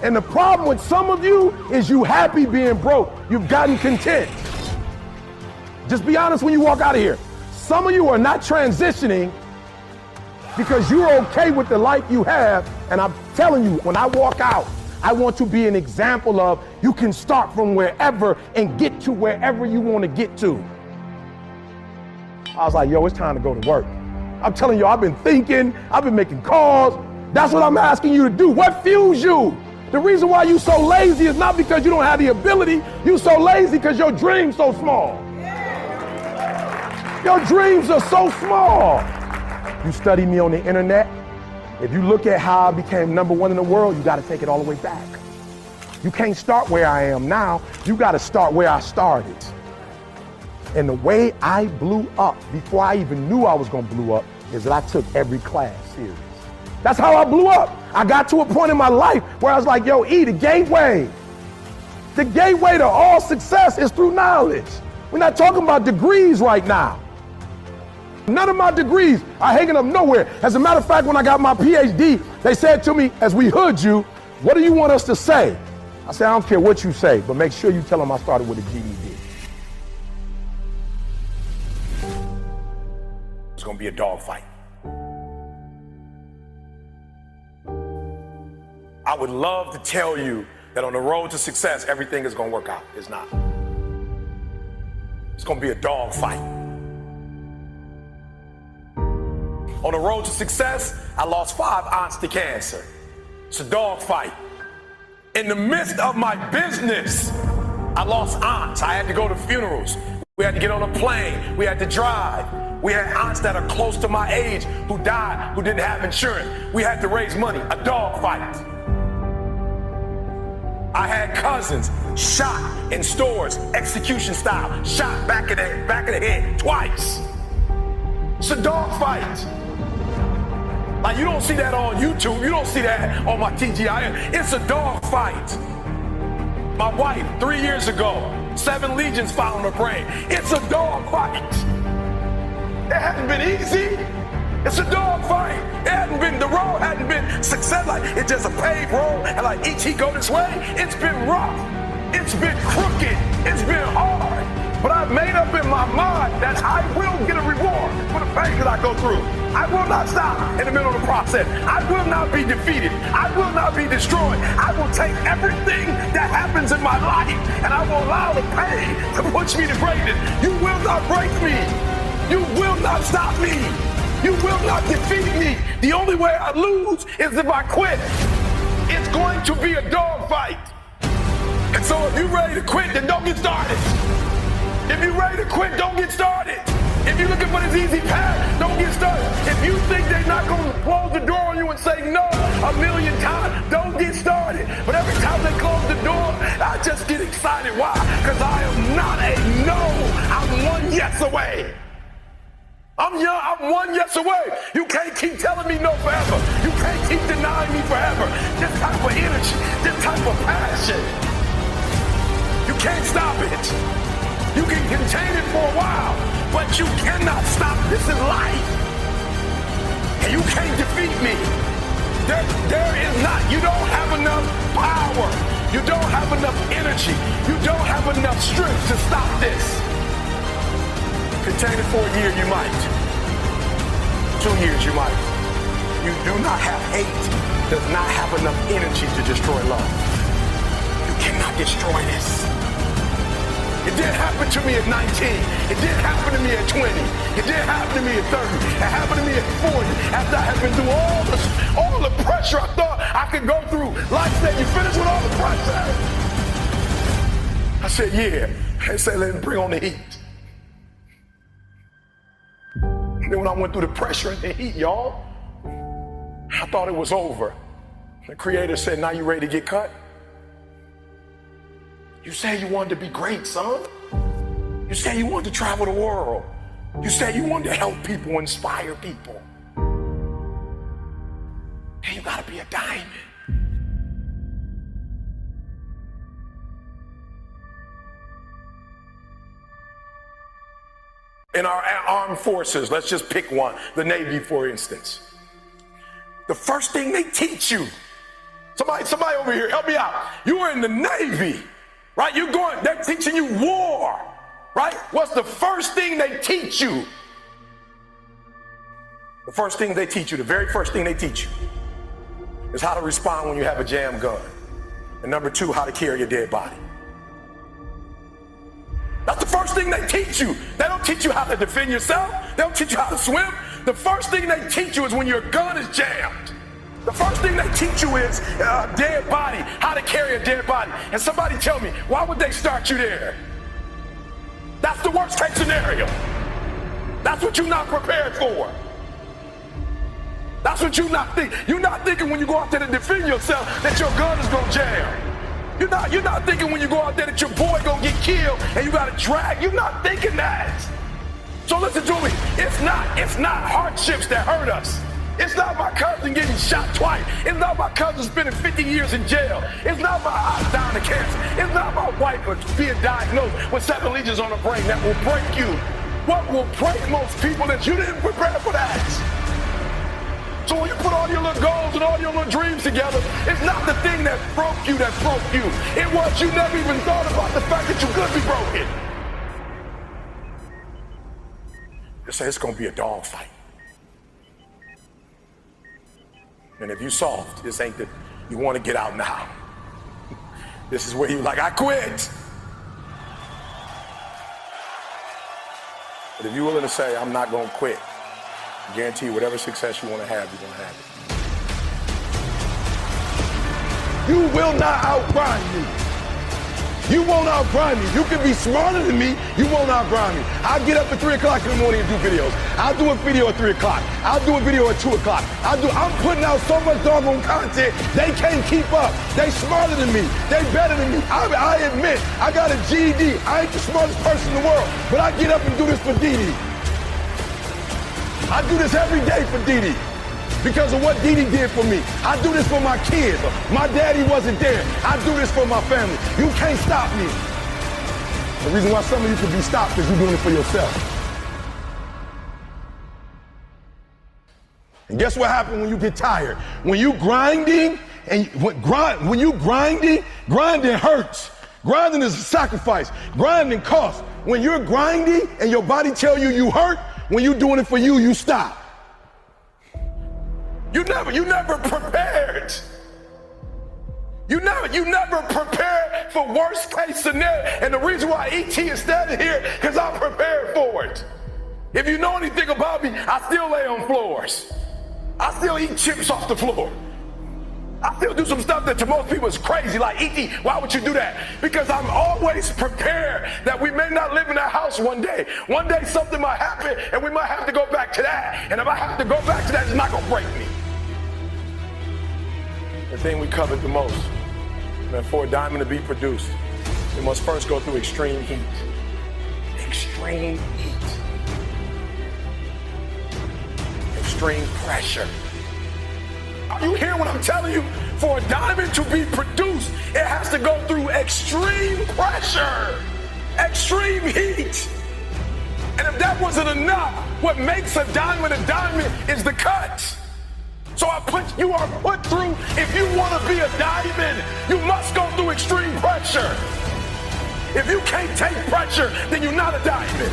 And the problem with some of you is you happy being broke. You've gotten content. Just be honest when you walk out of here. Some of you are not transitioning because you're okay with the life you have. And I'm telling you, when I walk out, I want to be an example of you can start from wherever and get to wherever you want to get to. I was like, yo, it's time to go to work. I'm telling you, I've been thinking, I've been making calls. That's what I'm asking you to do. What fuels you? The reason why you so lazy is not because you don't have the ability. You so lazy because your dream's so small. Your dreams are so small. You study me on the internet. If you look at how I became #1 in the world, you got to take it all the way back. You can't start where I am now. You got to start where I started. And the way I blew up before I even knew I was going to blow up is that I took every class serious. That's how I blew up. I got to a point in my life where I was like, yo, the gateway to all success is through knowledge. We're not talking about degrees right now. None of my degrees are hanging up nowhere. As a matter of fact, when I got my PhD, they said to me, as we hood you, what do you want us to say? I said, I don't care what you say, but make sure you tell them I started with a GED. It's gonna be a dogfight. I would love to tell you that on the road to success, everything is gonna work out. It's not. It's gonna be a dogfight. On the road to success, I lost 5 aunts to cancer. It's a dogfight. In the midst of my business, I lost aunts. I had to go to funerals. We had to get on a plane. We had to drive. We had aunts that are close to my age who died, who didn't have insurance. We had to raise money, a dogfight. I had cousins shot in stores, execution style, shot back of the head twice. It's a dogfight. Like, you don't see that on YouTube. You don't see that on my TGIF. It's a dogfight. My wife, 3 years ago, 7 legions found her brain. It's a dogfight. It hasn't been easy. It's a dogfight. The road hadn't been success. Like, it's just a paved road, and like each go this way. It's been rough. It's been crooked. It's been hard. But I've made up in my mind that I will get a reward for the pain that I go through. I will not stop in the middle of the process. I will not be defeated. I will not be destroyed. I will take everything that happens in my life and I will allow the pain to push me to greatness. You will not break me. You will not stop me. You will not defeat me. The only way I lose is if I quit. It's going to be a dogfight. And so if you're ready to quit, then don't get started. If you're ready to quit, don't get started. If you're looking for this easy path, don't get started. If you think they're not going to close the door on you and say no 1,000,000 times, don't get started. But every time they close the door, I just get excited. Why? Because I am not a no. I'm 1 yes away. I'm young, I'm 1 yes away. You can't keep telling me no forever. You can't keep denying me forever. This type of energy, this type of passion. You can't stop it. You can contain it for a while, but you cannot stop. This is life. And you can't defeat me. There is not. You don't have enough power. You don't have enough energy. You don't have enough strength to stop this. Contain it for a year, you might. 2 years, you might. You do not have hate. Does not have enough energy to destroy love. You cannot destroy this. It didn't happen to me at 19. It didn't happen to me at 20. It didn't happen to me at 30. It happened to me at 40. After I had been through all the pressure I thought I could go through. Life said, you finished with all the pressure? I said, yeah. They said, let's bring on the heat. And then when I went through the pressure and the heat, y'all, I thought it was over. The Creator said, now you ready to get cut? You said you wanted to be great, son. You said you wanted to travel the world. You said you wanted to help people, inspire people. And you gotta be a diamond. In our armed forces, let's just pick one, the Navy, for instance. The first thing they teach you, Somebody over here, help me out. You were in the Navy, right? They're teaching you war, right? What's the first thing they teach you? The first thing they teach you, the very first thing they teach you is how to respond when you have a jam gun. And number two, how to carry a dead body. That's the first thing they teach you. They don't teach you how to defend yourself. They don't teach you how to swim. The first thing they teach you is when your gun is jammed. The first thing they teach you is a dead body, how to carry a dead body. And somebody tell me, why would they start you there? That's the worst case scenario. That's what you're not prepared for. That's what you're not thinking. You're not thinking when you go out there to defend yourself that your gun is gonna jam. You're not thinking when you go out there that your boy gonna get killed and you gotta drag. You're not thinking that. So listen to me. It's not hardships that hurt us. It's not my cousin getting shot twice. It's not my cousin spending 50 years in jail. It's not my aunt dying of cancer. It's not my wife being diagnosed with 7 lesions on her brain that will break you. What will break most people is you didn't prepare for that. So when you put all your little goals and all your little dreams together, it's not the thing that broke you. It was you never even thought about the fact that you could be broken. They say it's gonna be a dog fight. And if you soft, this ain't that you wanna get out now. This is where you like, I quit. But if you're willing to say, I'm not gonna quit, I guarantee you whatever success you wanna have, you're gonna have it. You will not outgrind me. You won't outgrind me. You can be smarter than me, you won't outgrind me. I'll get up at 3 o'clock in the morning and do videos. I'll do a video at 3 o'clock. I'll do a video at 2 o'clock. I'm putting out so much doggone content, they can't keep up. They smarter than me. They better than me. I admit, I got a GED. I ain't the smartest person in the world, but I get up and do this for Didi. I do this every day for Didi because of what Didi did for me. I do this for my kids. My daddy wasn't there. I do this for my family. You can't stop me. The reason why some of you can be stopped is you're doing it for yourself. And guess what happens when you get tired? When you grinding, grinding hurts. Grinding is a sacrifice. Grinding costs. When you're grinding and your body tell you hurt, when you're doing it for you, you stop. You never prepared. You never prepared for worst case scenario. And the reason why ET is standing here, because I'm prepared for it. If you know anything about me, I still lay on floors. I still eat chips off the floor. I still do some stuff that to most people is crazy, like ET, why would you do that? Because I'm always prepared that we may not live in that house one day. One day something might happen and we might have to go back to that. And if I have to go back to that, it's not gonna break me. The thing we covered the most, man, for a diamond to be produced, it must first go through extreme heat. Extreme heat. Extreme pressure. You hear what I'm telling you? For a diamond to be produced, it has to go through extreme pressure, extreme heat. And if that wasn't enough, what makes a diamond is the cut. So you are put through, if you want to be a diamond, you must go through extreme pressure. If you can't take pressure, then you're not a diamond.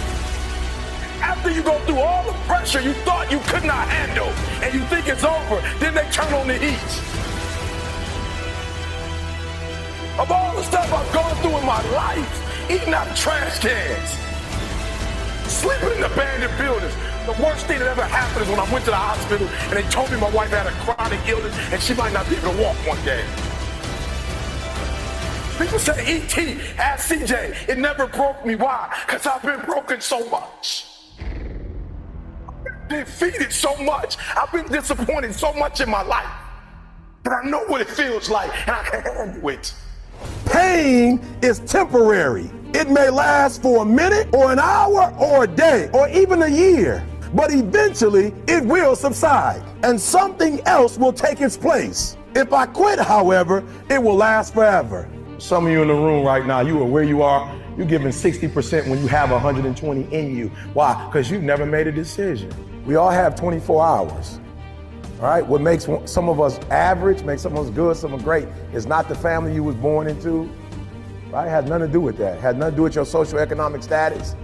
After you go through all the pressure you thought you could not handle and you think it's over, then they turn on the heat. Of all the stuff I've gone through in my life, eating out of trash cans, sleeping in abandoned buildings, the worst thing that ever happened is when I went to the hospital and they told me my wife had a chronic illness and she might not be able to walk one day. People say, E.T., ask CJ, it never broke me. Why? Because I've been broken so much. Defeated so much. I've been disappointed so much in my life that I know what it feels like and I can handle it. Pain is temporary. It may last for a minute or an hour or a day or even a year, but eventually it will subside and something else will take its place. If I quit, however, it will last forever. Some of you in the room right now, you are where you are. You're giving 60% when you have 120 in you. Why? Because you've never made a decision. We all have 24 hours. All right, what makes some of us average, makes some of us good, some of us great, is not the family you was born into. Right? It has nothing to do with that. It has nothing to do with your socioeconomic status.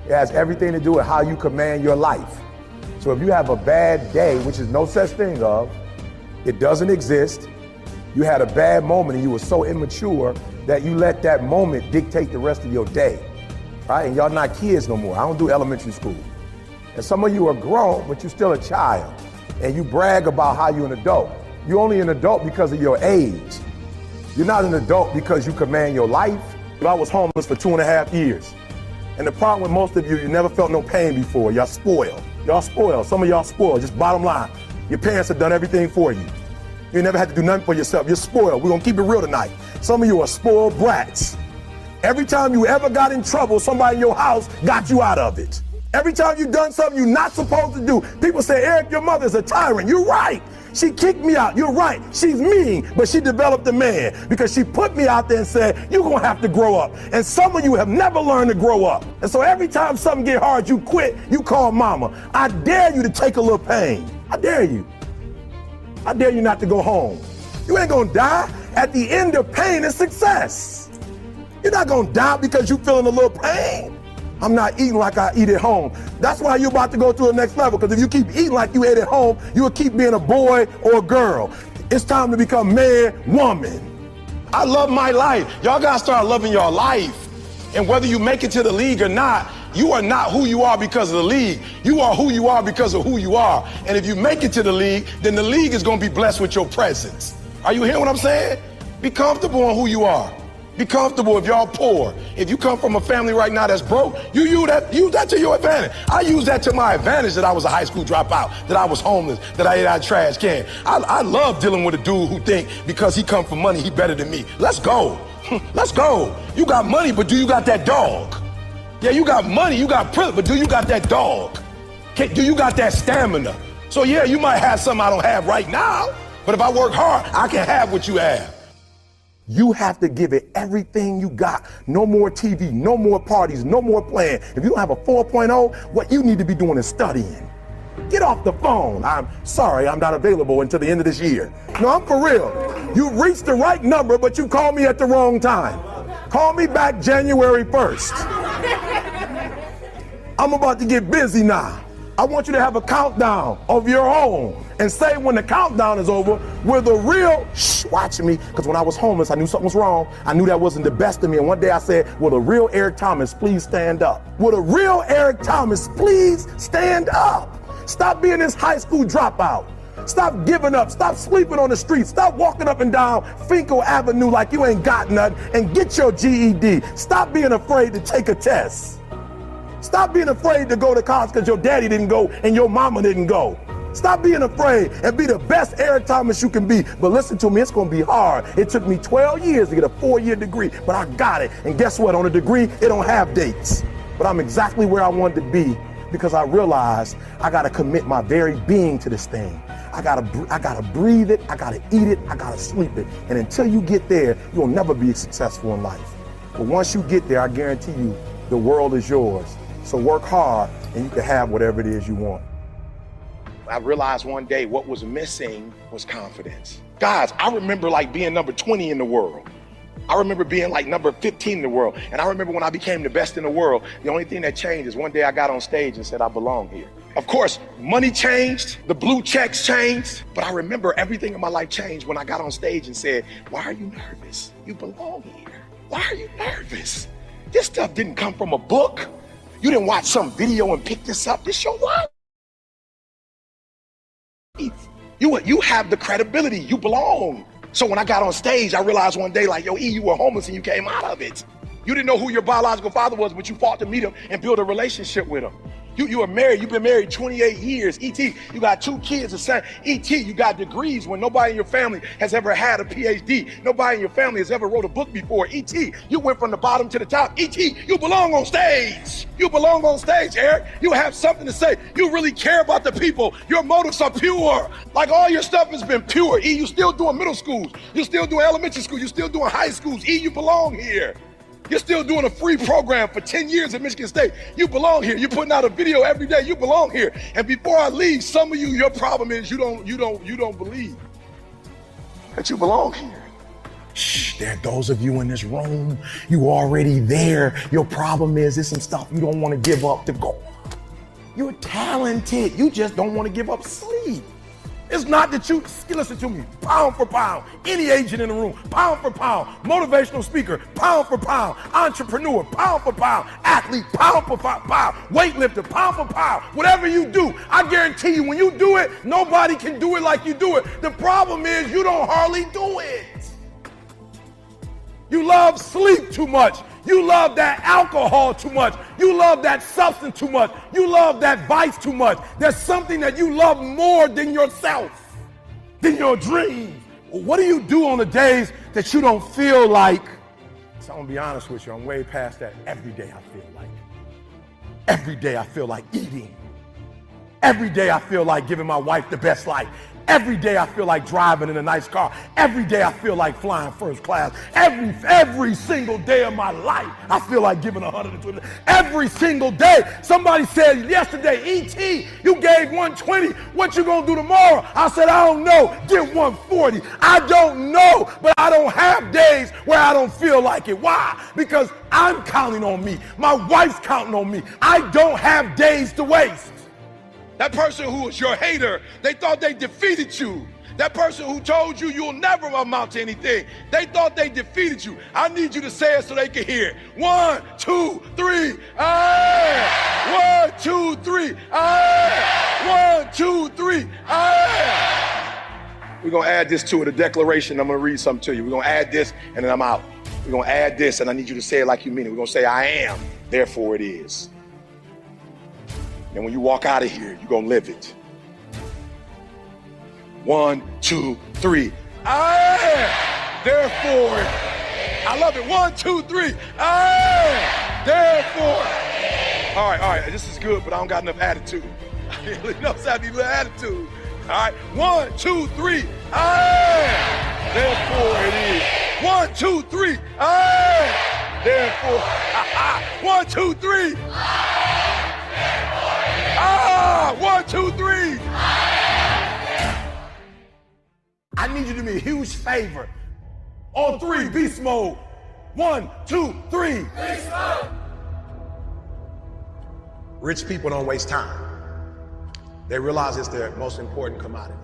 It has everything to do with how you command your life. So if you have a bad day, which is no such thing of, it doesn't exist. You had a bad moment and you were so immature that you let that moment dictate the rest of your day. Right? And y'all not kids no more. I don't do elementary school. And some of you are grown, but you're still a child. And you brag about how you're an adult. You're only an adult because of your age. You're not an adult because you command your life. I was homeless for 2.5 years. And the problem with most of you, you never felt no pain before. Y'all spoiled. Y'all spoiled. Some of y'all spoiled, just bottom line. Your parents have done everything for you. You never had to do nothing for yourself. You're spoiled. We're gonna keep it real tonight. Some of you are spoiled brats. Every time you ever got in trouble, somebody in your house got you out of it. Every time you've done something you're not supposed to do, people say, Eric, your mother's a tyrant. You're right. She kicked me out. You're right. She's mean, but she developed a man because she put me out there and said, you're going to have to grow up. And some of you have never learned to grow up. And so every time something get hard, you quit, you call mama. I dare you to take a little pain. I dare you. I dare you not to go home. You ain't going to die. At the end of pain is success. You're not going to die because you're feeling a little pain. I'm not eating like I eat at home. That's why you're about to go to the next level, because if you keep eating like you ate at home, you will keep being a boy or a girl. It's time to become man, woman. I love my life. Y'all gotta start loving your life. And whether you make it to the league or not, you are not who you are because of the league. You are who you are because of who you are. And if you make it to the league, then the league is gonna be blessed with your presence. Are you hearing what I'm saying? Be comfortable on who you are. Be comfortable if y'all poor. If you come from a family right now that's broke, you use that to your advantage. I use that to my advantage that I was a high school dropout, that I was homeless, that I ate out of trash can. I love dealing with a dude who think because he come from money, he better than me. Let's go. Let's go. You got money, but do you got that dog? Yeah, you got money, you got privilege, but do you got that dog? Do you got that stamina? So yeah, you might have something I don't have right now, but if I work hard, I can have what you have. You have to give it everything you got. No more TV, no more parties, no more playing. If you don't have a 4.0, what you need to be doing is studying. Get off the phone. I'm sorry, I'm not available until the end of this year. No, I'm for real. You reached the right number, but you called me at the wrong time. Call me back January 1st. I'm about to get busy now. I want you to have a countdown of your own and say when the countdown is over, will the real, watch me, because when I was homeless, I knew something was wrong. I knew that wasn't the best of me. And one day I said, will the real Eric Thomas please stand up? Will the real Eric Thomas please stand up? Stop being this high school dropout. Stop giving up. Stop sleeping on the street. Stop walking up and down Finkel Avenue like you ain't got nothing, and get your GED. Stop being afraid to take a test. Stop being afraid to go to college because your daddy didn't go and your mama didn't go. Stop being afraid and be the best Eric Thomas you can be. But listen to me, it's going to be hard. It took me 12 years to get a 4-year degree, but I got it. And guess what? On a degree, it don't have dates. But I'm exactly where I wanted to be because I realized I got to commit my very being to this thing. I gotta breathe it, I gotta eat it, I gotta sleep it. And until you get there, you'll never be successful in life. But once you get there, I guarantee you, the world is yours. So work hard and you can have whatever it is you want. I realized one day what was missing was confidence. Guys, I remember like being number 20 in the world. I remember being like number 15 in the world. And I remember when I became the best in the world, the only thing that changed is one day I got on stage and said, I belong here. Of course, money changed, the blue checks changed, but I remember everything in my life changed when I got on stage and said, why are you nervous? You belong here. Why are you nervous? This stuff didn't come from a book. You didn't watch some video and pick this up. This your life. You have the credibility. You belong. So when I got on stage, I realized one day, like, yo, E, you were homeless and you came out of it. You didn't know who your biological father was, but you fought to meet him and build a relationship with him. You are married. You've been married 28 years. E.T., you got 2 kids. The same. E.T., you got degrees when nobody in your family has ever had a PhD. Nobody in your family has ever wrote a book before. E.T., you went from the bottom to the top. E.T., you belong on stage. You belong on stage, Eric. You have something to say. You really care about the people. Your motives are pure. Like all your stuff has been pure. E, you still doing middle schools. You still doing elementary school. You still doing high schools. E, you belong here. You're still doing a free program for 10 years at Michigan State. You belong here. You're putting out a video every day. You belong here. And before I leave, some of you, your problem is you don't believe that you belong here. Shh, there are those of you in this room, you already there. Your problem is there's some stuff you don't want to give up to go. You're talented. You just don't want to give up sleep. It's not that you, listen to me, pound for pound, any agent in the room, pound for pound, motivational speaker, pound for pound, entrepreneur, pound for pound, athlete, pound for pound, weightlifter, pound for pound, whatever you do, I guarantee you when you do it, nobody can do it like you do it. The problem is you don't hardly do it. You love sleep too much. You love that alcohol too much. You love that substance too much. You love that vice too much. There's something that you love more than yourself, than your dreams. Well, what do you do on the days that you don't feel like? So I'm gonna be honest with you, I'm way past that. Every day I feel like eating. Every day I feel like giving my wife the best life. Every day I feel like driving in a nice car. Every day I feel like flying first class. Every single day of my life, I feel like giving 120. Every single day. Somebody said yesterday, E.T., you gave 120. What you gonna do tomorrow? I said, I don't know. Give 140. I don't know, but I don't have days where I don't feel like it. Why? Because I'm counting on me. My wife's counting on me. I don't have days to waste. That person who was your hater, they thought they defeated you. That person who told you you'll never amount to anything, they thought they defeated you. I need you to say it so they can hear it. 1, 2, 3, ah! 1, 2, 3, ah! 1, 2, 3, ah! We're gonna add this to it, a declaration. I'm gonna read something to you. We're gonna add this and then I'm out. We're gonna add this and I need you to say it like you mean it. We're gonna say, I am, therefore it is. And when you walk out of here, you're gonna live it. 1, 2, 3. I am, therefore. I love it. 1, 2, 3. I am, therefore. All right. This is good, but I don't got enough attitude. You know, I need a little attitude. All right. 1, 2, 3. I am, therefore it is. 1, 2, 3. I am, therefore. 1, 2, 3. 1, 2, 3. I need you to do me a huge favor. On 3, beast mode. 1, 2, 3. Beast mode. Rich people don't waste time. They realize it's their most important commodity.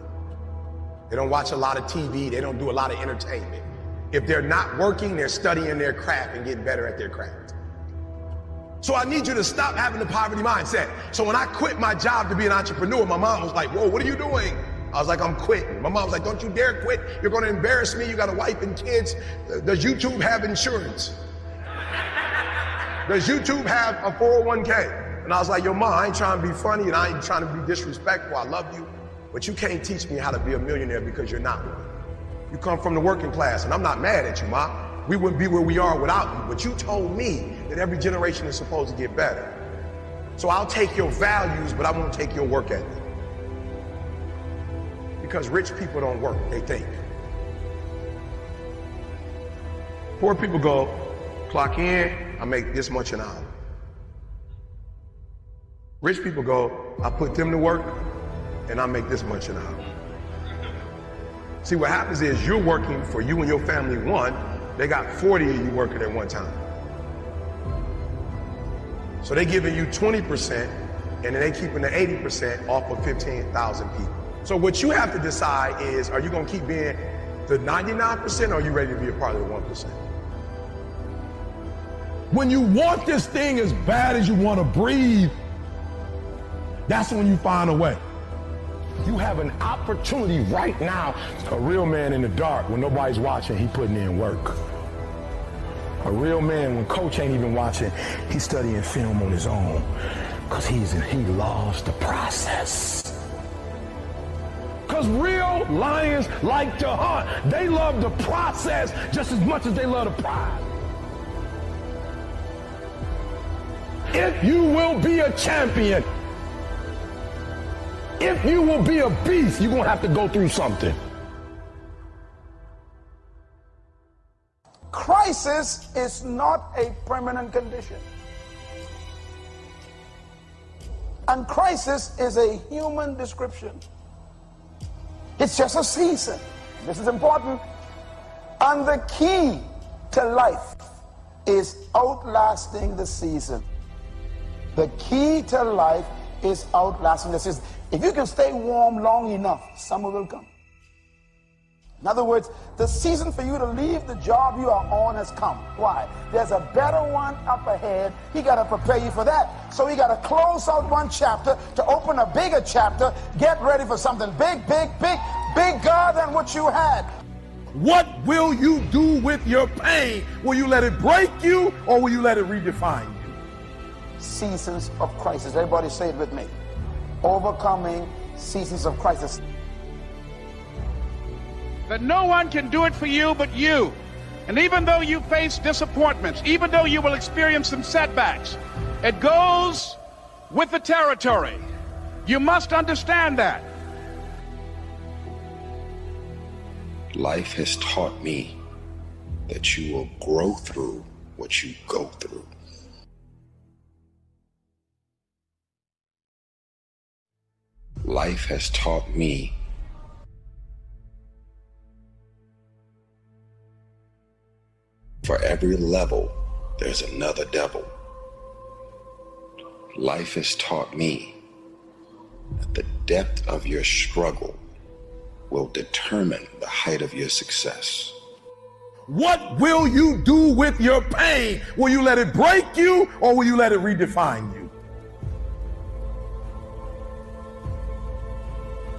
They don't watch a lot of TV. They don't do a lot of entertainment. If they're not working, they're studying their craft and getting better at their craft. So I need you to stop having the poverty mindset. So when I quit my job to be an entrepreneur, my mom was like, whoa, what are you doing? I was like, I'm quitting. My mom was like, don't you dare quit. You're going to embarrass me. You got a wife and kids. Does YouTube have insurance? Does YouTube have a 401k? And I was like, yo, mom, I ain't trying to be funny and I ain't trying to be disrespectful. I love you, but you can't teach me how to be a millionaire because you're not one. You come from the working class and I'm not mad at you, ma. We wouldn't be where we are without you, but you told me that every generation is supposed to get better. So I'll take your values, but I won't take your work ethic. Because rich people don't work, they think. Poor people go, clock in, I make this much an hour. Rich people go, I put them to work, and I make this much an hour. See, what happens is you're working for you and your family, one, they got 40 of you working at one time. So they giving you 20%, and then they keeping the 80% off of 15,000 people. So what you have to decide is, are you gonna keep being the 99%, or are you ready to be a part of the 1%? When you want this thing as bad as you want to breathe, that's when you find a way. You have an opportunity right now. A real man in the dark, when nobody's watching, he putting in work. A real man, when coach ain't even watching, he's studying film on his own, because he loves the process. Because real lions like to hunt. They love the process just as much as they love the prize. If you will be a champion, if you will be a beast, you're going to have to go through something. crisis is not a permanent condition. And crisis is a human description. It's just a season. This is important. And the key to life is outlasting the season. The key to life is outlasting the season. If you can stay warm long enough, summer will come. In other words, the season for you to leave the job you are on has come. Why? There's a better one up ahead. He got to prepare you for that. So he got to close out one chapter to open a bigger chapter. Get ready for something big, big, big, bigger than what you had. What will you do with your pain? Will you let it break you, or will you let it redefine you? Seasons of crisis. Everybody say it with me. Overcoming seasons of crisis. That no one can do it for you but you. And even though you face disappointments, even though you will experience some setbacks, it goes with the territory. You must understand that. Life has taught me that you will grow through what you go through. Life has taught me for every level, there's another devil. Life has taught me that the depth of your struggle will determine the height of your success. What will you do with your pain? Will you let it break you, or will you let it redefine you?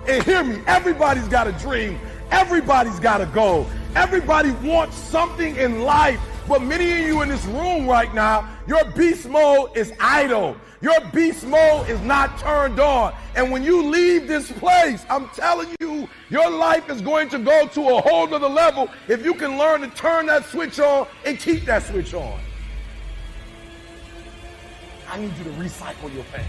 And hear me, everybody's got a dream. Everybody's got a goal. Everybody wants something in life, but many of you in this room right now, your beast mode is idle. Your beast mode is not turned on. And when you leave this place, I'm telling you, your life is going to go to a whole nother level if you can learn to turn that switch on and keep that switch on. I need you to recycle your pain.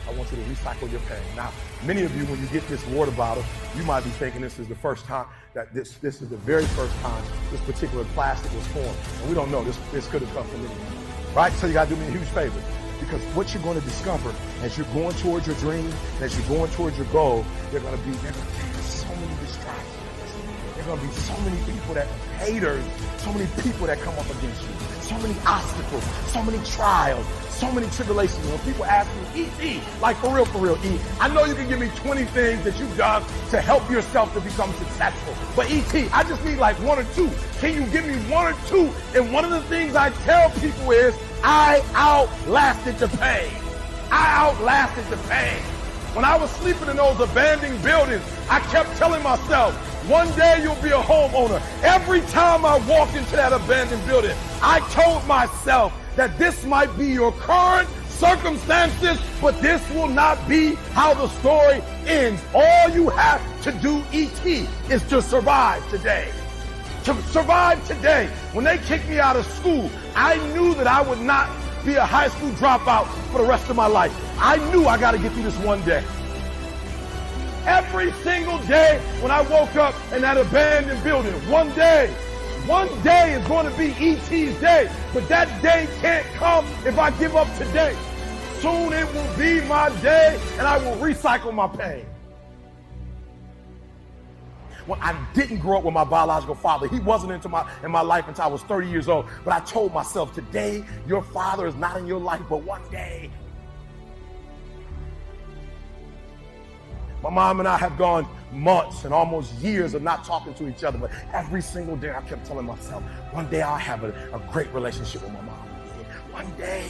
I want you to recycle your pain. Now, many of you, when you get this water bottle, you might be thinking this is the first time, that this is the very first time this particular plastic was formed. And we don't know, this could have come from anyone, right? So you gotta do me a huge favor, because what you're gonna discover as you're going towards your dream, as you're going towards your goal, there's gonna be so many distractions. There's gonna be so many people that haters, so many people that come up against you, so many obstacles, so many trials, so many tribulations. When people ask me, E.T., like for real, E, I know you can give me 20 things that you've done to help yourself to become successful. But E.T., I just need like one or two. Can you give me one or two? And one of the things I tell people is, I outlasted the pain. I outlasted the pain. When I was sleeping in those abandoned buildings, I kept telling myself, one day you'll be a homeowner. Every time I walked into that abandoned building, I told myself that this might be your current circumstances, but this will not be how the story ends. All you have to do, E.T., is to survive today. To survive today. When they kicked me out of school, I knew that I would not be a high school dropout for the rest of my life. I knew I got to get through this one day. Every single day when I woke up in that abandoned building, one day is going to be E.T.'s day, but that day can't come if I give up today. Soon it will be my day, and I will recycle my pain. Well, I didn't grow up with my biological father. He wasn't in my life until I was 30 years old. But I told myself, today, your father is not in your life, but one day. My mom and I have gone months and almost years of not talking to each other, but every single day I kept telling myself, one day I'll have a great relationship with my mom. One day.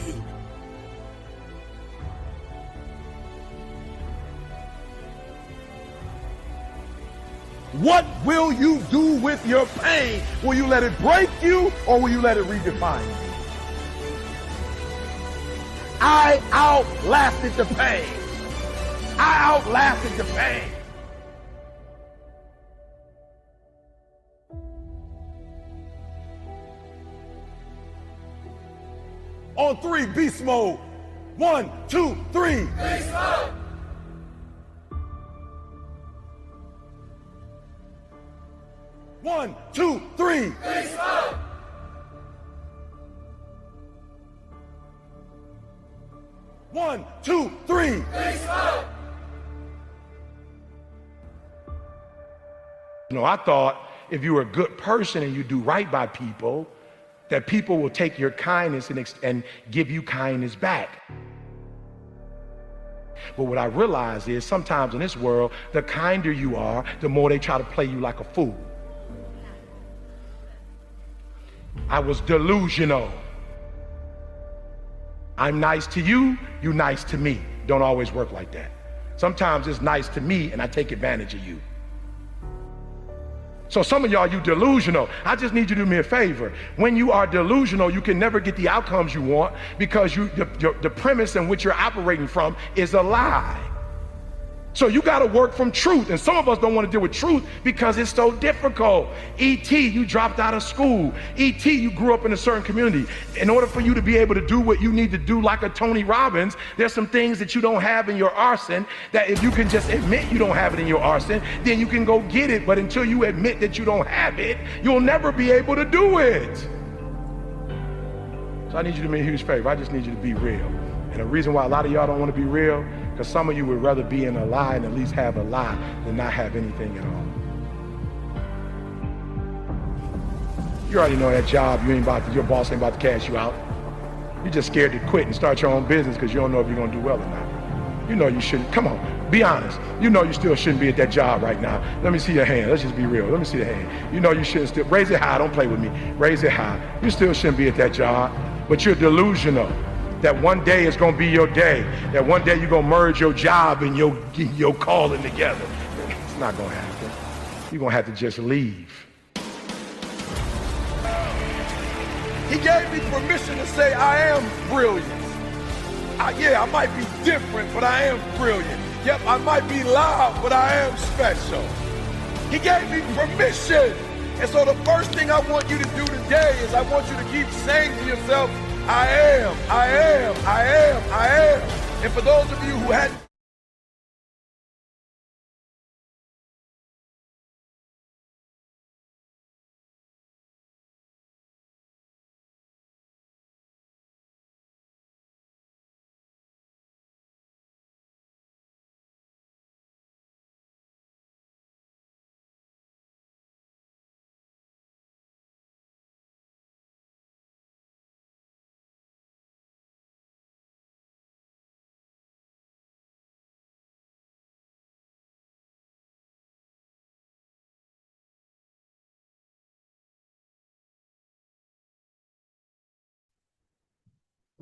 What will you do with your pain? Will you let it break you, or will you let it redefine you? I outlasted the pain. I outlasted the pain. On three, beast mode. 1, 2, 3. Beast mode. 1, 2, 3. Beast mode. 1, 2, 3. You know, I thought if you were a good person and you do right by people, that people will take your kindness and give you kindness back. But what I realize is sometimes in this world, the kinder you are, the more they try to play you like a fool. I was delusional. I'm nice to you, you nice to me. Don't always work like that. Sometimes it's nice to me and I take advantage of you. So some of y'all, you delusional. I just need you to do me a favor. When you are delusional, you can never get the outcomes you want because the premise in which you're operating from is a lie. So you got to work from truth. And some of us don't want to deal with truth because it's so difficult. E.T., you dropped out of school. E.T., you grew up in a certain community. In order for you to be able to do what you need to do like a Tony Robbins, there's some things that you don't have in your arsenal that if you can just admit you don't have it in your arsenal, then you can go get it. But until you admit that you don't have it, you'll never be able to do it. So I need you to do me a huge favor. I just need you to be real. And the reason why a lot of y'all don't want to be real, because some of you would rather be in a lie and at least have a lie than not have anything at all. You already know that job, your boss ain't about to cash you out. You're just scared to quit and start your own business because you don't know if you're going to do well or not. You know you shouldn't. Come on, be honest. You know you still shouldn't be at that job right now. Let me see your hand. Let's just be real. Let me see the hand. You know you shouldn't still. Raise it high. Don't play with me. Raise it high. You still shouldn't be at that job, but you're delusional. That one day is going to be your day. That one day you're going to merge your job and your calling together. It's not going to happen. You're going to have to just leave. He gave me permission to say I am brilliant. I might be different, but I am brilliant. Yep, I might be loud, but I am special. He gave me permission. And so the first thing I want you to do today is I want you to keep saying to yourself, I am, I am, I am, I am. And for those of you who hadn't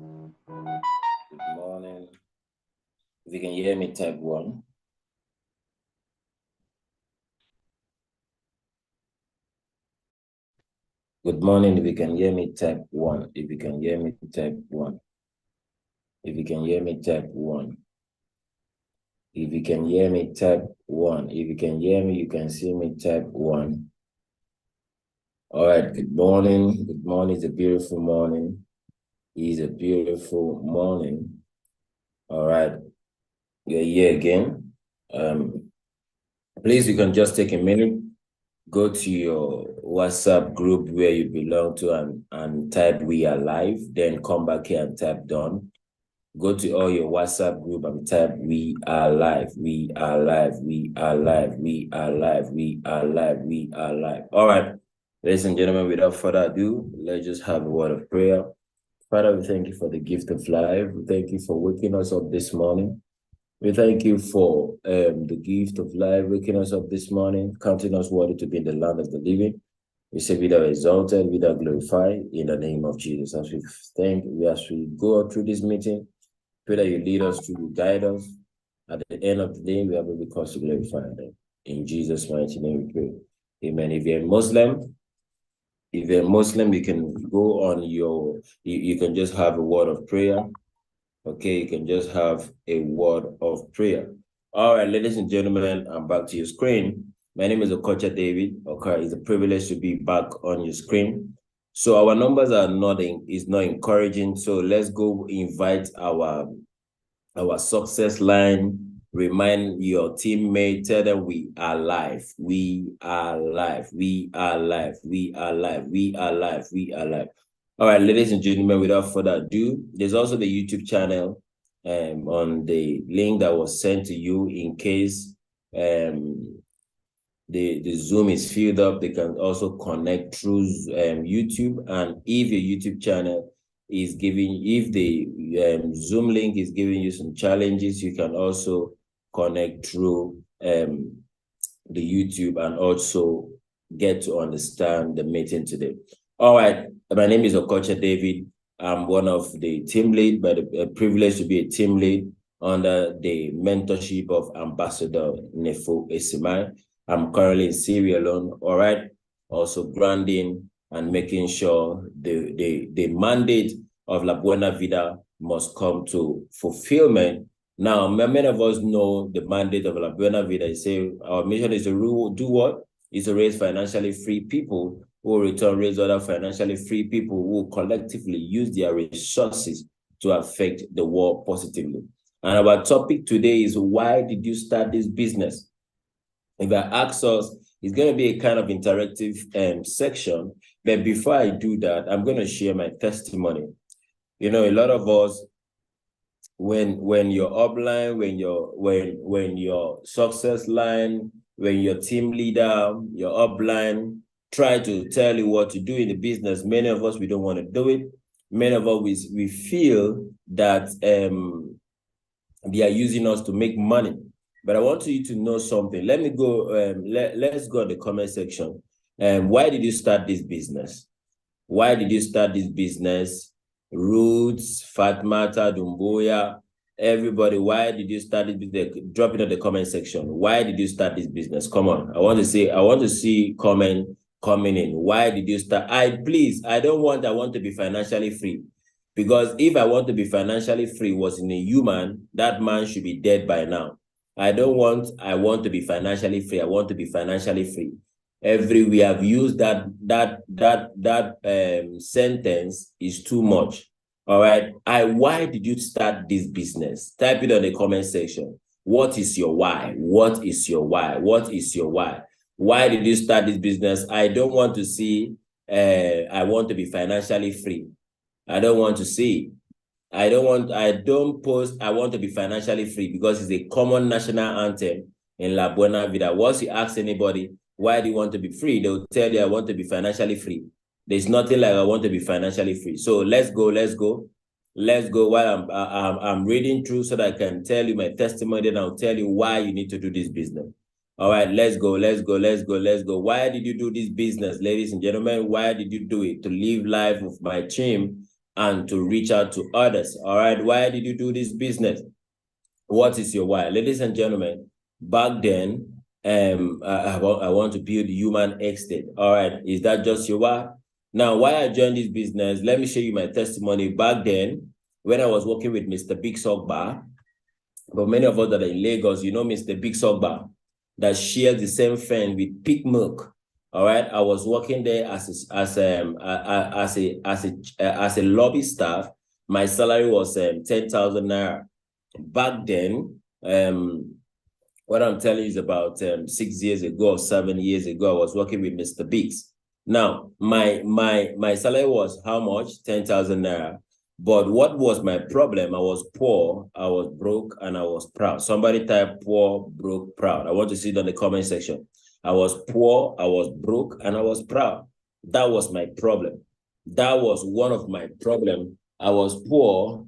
Good morning. If you can hear me, type 1. Good morning. If you can hear me, type 1. If you can hear me, type 1. If you can hear me, type 1. If you can hear me, type 1. If you can hear me, you can see me, type 1. All right. Good morning. Good morning. It's a beautiful morning. It's a beautiful morning. All right. We're here again. Please, you can just take a minute, go to your WhatsApp group where you belong to and type "We are live," then come back here and type "done." Go to all your WhatsApp group and type "We are live, we are live, we are live, we are live, we are live, we are live." All right, ladies and gentlemen, without further ado, let's just have a word of prayer. Father, we thank you for the gift of life. We thank you for waking us up this morning. We thank you for the gift of life, waking us up this morning, counting us worthy to be in the land of the living. We say, be thou exalted, be thou glorified in the name of Jesus. As we go through this meeting, pray that you lead us, to guide us. At the end of the day, we have every cause to glorify them. In Jesus' mighty name we pray. Amen. If you're a Muslim, you can go on you can just have a word of prayer. Okay, you can just have a word of prayer. All right, ladies and gentlemen, I'm back to your screen. My name is Okocha David. Okay, it's a privilege to be back on your screen. So our numbers are not encouraging. So let's go invite our success line. Remind your teammate, tell them we are live. We are live. We are live. We are live. We are live. We are live. All right, ladies and gentlemen, without further ado, there's also the YouTube channel. on the link that was sent to you. In case the Zoom is filled up, they can also connect through YouTube. And if your YouTube channel is giving, if the Zoom link is giving you some challenges, you can also connect through the YouTube and also get to understand the meeting today. All right, my name is Okocha David. I'm one of the team lead, but a privilege to be a team lead under the mentorship of Ambassador Nefo Esimai. I'm currently in Sierra Leone, all right, also grounding and making sure the mandate of La Buena Vida must come to fulfillment. Now, many of us know the mandate of La Buena Vida. Say our mission is to do what? Is to raise financially free people who will return raise other financially free people who will collectively use their resources to affect the world positively. And our topic today is, why did you start this business? If I ask us, it's going to be a kind of interactive section. But before I do that, I'm going to share my testimony. You know, a lot of us, when you're upline, when your success line, when your team leader, your upline try to tell you what to do in the business, many of us, we don't want to do it. Many of us, we feel that they are using us to make money. But I want you to know something. Let me go, let's go to the comment section. Why did you start this business? Why did you start this business? Roots, Fatmata, Dumboya, everybody, why did you start this business? Drop it in the comment section. Why did you start this business? Come on. I want to see comment coming in. Why did you start? I want to be financially free. Because if I want to be financially free was in a human, that man should be dead by now. I want to be financially free. I want to be financially free. We have used that sentence is too much. All right. Why did you start this business? Type it on the comment section. What is your why? What is your why? What is your why? Why did you start this business? I don't want to see, I want to be financially free. I don't want to see. I don't post, I want to be financially free, because it's a common national anthem in La Buena Vida. Once you ask anybody, why do you want to be free? They'll tell you, I want to be financially free. There's nothing like I want to be financially free. So let's go while I'm reading through so that I can tell you my testimony, and I'll tell you why you need to do this business. All right, let's go. Why did you do this business, ladies and gentlemen? Why did you do it? To live life with my team and to reach out to others. All right, why did you do this business? What is your why? Ladies and gentlemen, back then, I want to build human estate. All right, is that just your why? Now, why I joined this business, let me show you my testimony. Back then, when I was working with Mr. Big Sogba, but many of us that are in Lagos, you know Mr. Big Sogba, that shares the same fence with Peak Milk. All right, I was working there as a lobby staff. My salary was 10,000 naira. Back then, what I'm telling you is about 6 years ago or 7 years ago, I was working with Mr. Biggs. Now, my salary was how much? 10,000 naira. But what was my problem? I was poor, I was broke, and I was proud. Somebody type poor, broke, proud. I want to see it on the comment section. I was poor, I was broke, and I was proud. That was my problem. That was one of my problems. I was poor.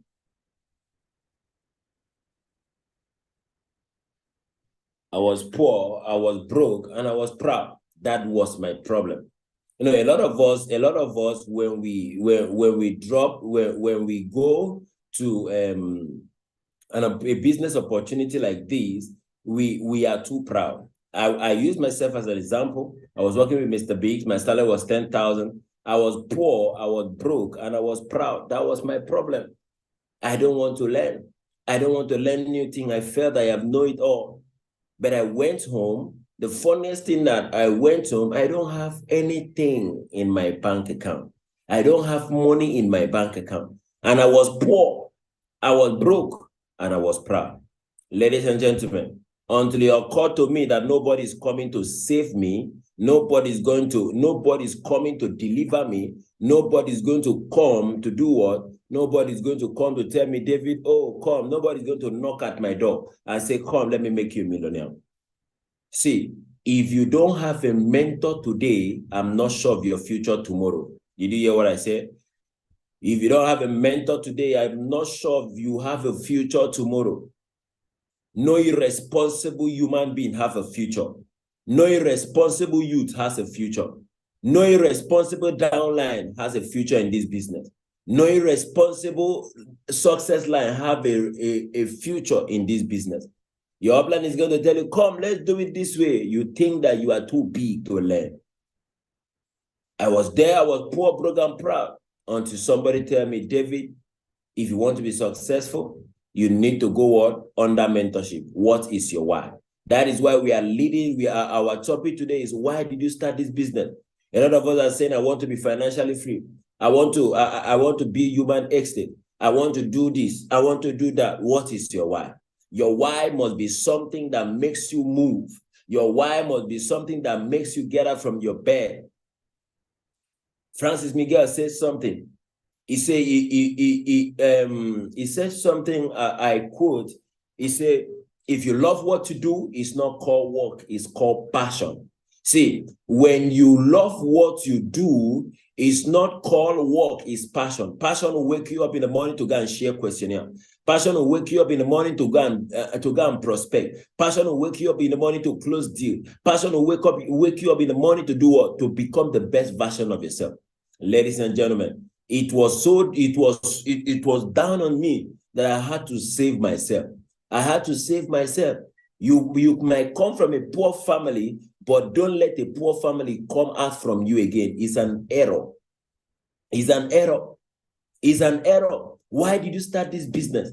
I was broke, and I was proud. That was my problem. You know, a lot of us, when we go to a business opportunity like this, we are too proud. I use myself as an example. I was working with Mr. Biggs. My salary was 10,000. I was poor, I was broke, and I was proud. That was my problem. I don't want to learn. I don't want to learn new things. I felt I have know it all. But I went home. The funniest thing that I went home, I don't have anything in my bank account. I don't have money in my bank account. And I was poor, I was broke, and I was proud. Ladies and gentlemen, until it occurred to me that nobody's coming to save me, nobody's coming to deliver me, nobody's going to come to do what? Nobody's going to come to tell me, David, oh, come. Nobody's going to knock at my door and say, come, let me make you a millionaire. See, if you don't have a mentor today, I'm not sure of your future tomorrow. Did you hear what I said? If you don't have a mentor today, I'm not sure if you have a future tomorrow. No irresponsible human being have a future. No irresponsible youth has a future. No irresponsible downline has a future in this business. No irresponsible success line have a future in this business. Your upline is going to tell you, come, let's do it this way. You think that you are too big to learn. I was there, I was poor, broke, and proud, until somebody tell me, David, if you want to be successful, you need to go under mentorship. What is your why? That is why we are leading. Our topic today is, why did you start this business? A lot of us are saying, I want to be financially free. I want to be human extinct. I want to do this. I want to do that. What is your why? Your why must be something that makes you move. Your why must be something that makes you get up from your bed. Francis Miguel says something. He said something, I quote, he said, if you love what you do, it's not called work, it's called passion. See, when you love what you do, it's not called work, it's passion. Passion will wake you up in the morning to go and share questionnaire. Passion will wake you up in the morning to go and prospect. Passion will wake you up in the morning to close deal. Passion will wake you up in the morning to do what? To become the best version of yourself. Ladies and gentlemen, it was down on me that I had to save myself. I had to save myself. You might come from a poor family, but don't let a poor family come out from you again. It's an error. It's an error. It's an error. Why did you start this business?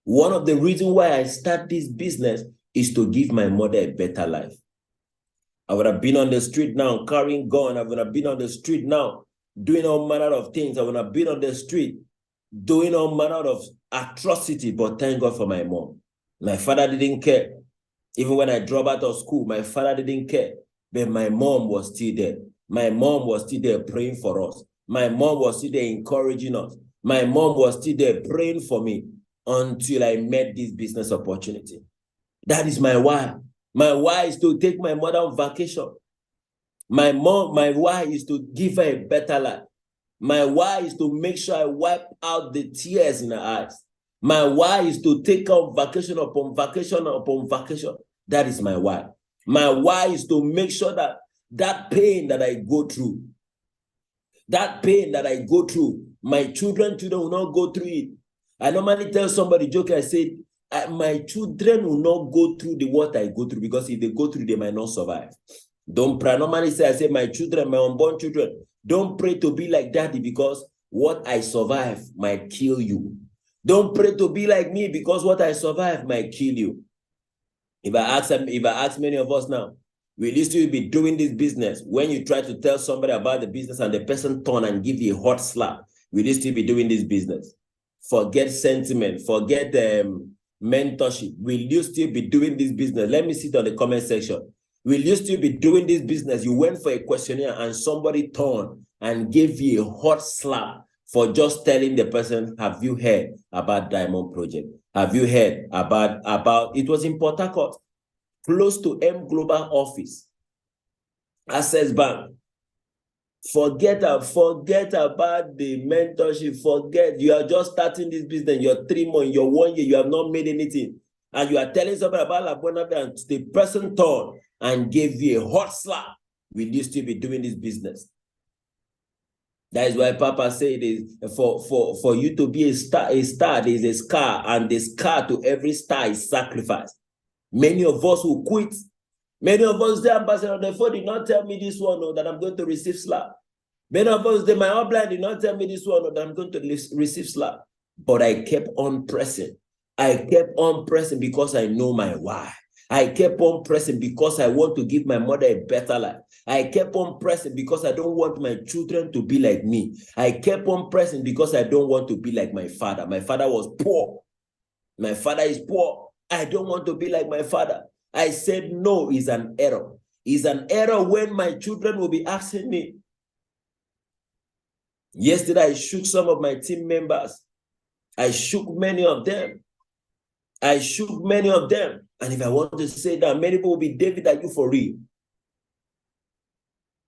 One of the reasons why I start this business is to give my mother a better life. I would have been on the street now carrying gun. I would have been on the street now doing all manner of things. I would have been on the street doing all manner of atrocity, but thank God for my mom. My father didn't care. Even when I dropped out of school, my father didn't care. But my mom was still there. My mom was still there praying for us. My mom was still there encouraging us. My mom was still there praying for me until I met this business opportunity. That is my why. My why is to take my mother on vacation. My why is to give her a better life. My why is to make sure I wipe out the tears in her eyes. My why is to take her on vacation upon vacation upon vacation. That is my why. My why is to make sure that that pain that I go through, my children will not go through it. I normally tell somebody, joke, I say, my children will not go through what I go through, because if they go through, they might not survive. Don't pray. Normally say, I say, my children, my unborn children, don't pray to be like daddy, because what I survive might kill you. Don't pray to be like me, because what I survive might kill you. If I ask many of us now, will you still be doing this business? When you try to tell somebody about the business and the person turn and give you a hot slap, will you still be doing this business? Forget sentiment, forget mentorship. Will you still be doing this business? Let me see it on the comment section. Will you still be doing this business? You went for a questionnaire and somebody turned and gave you a hot slap for just telling the person, have you heard about Diamond Project? Have you heard about it was in Port Harcourt, close to M Global office, Access Bank. Forget about the mentorship. Forget, you are just starting this business. You're 3 months, you're 1 year, you have not made anything. And you are telling somebody about La Buena Vista, and the person turned and gave you a hot slap. Will you still be doing this business? That is why Papa said for you to be a star there is a scar, and the scar to every star is sacrifice. Many of us will quit. Many of us, the ambassador, therefore did not tell me this one, that I'm going to receive slap. Many of us, my upline did not tell me this one, that I'm going to receive slap. But I kept on pressing. I kept on pressing because I know my why. I kept on pressing because I want to give my mother a better life. I kept on pressing because I don't want my children to be like me. I kept on pressing because I don't want to be like my father. My father was poor. My father is poor. I don't want to be like my father. I said no is an error. It's an error when my children will be asking me, Yesterday, I shook some of my team members. I shook many of them. I shook many of them. And if I want to say that, many people will be, David, are you for real?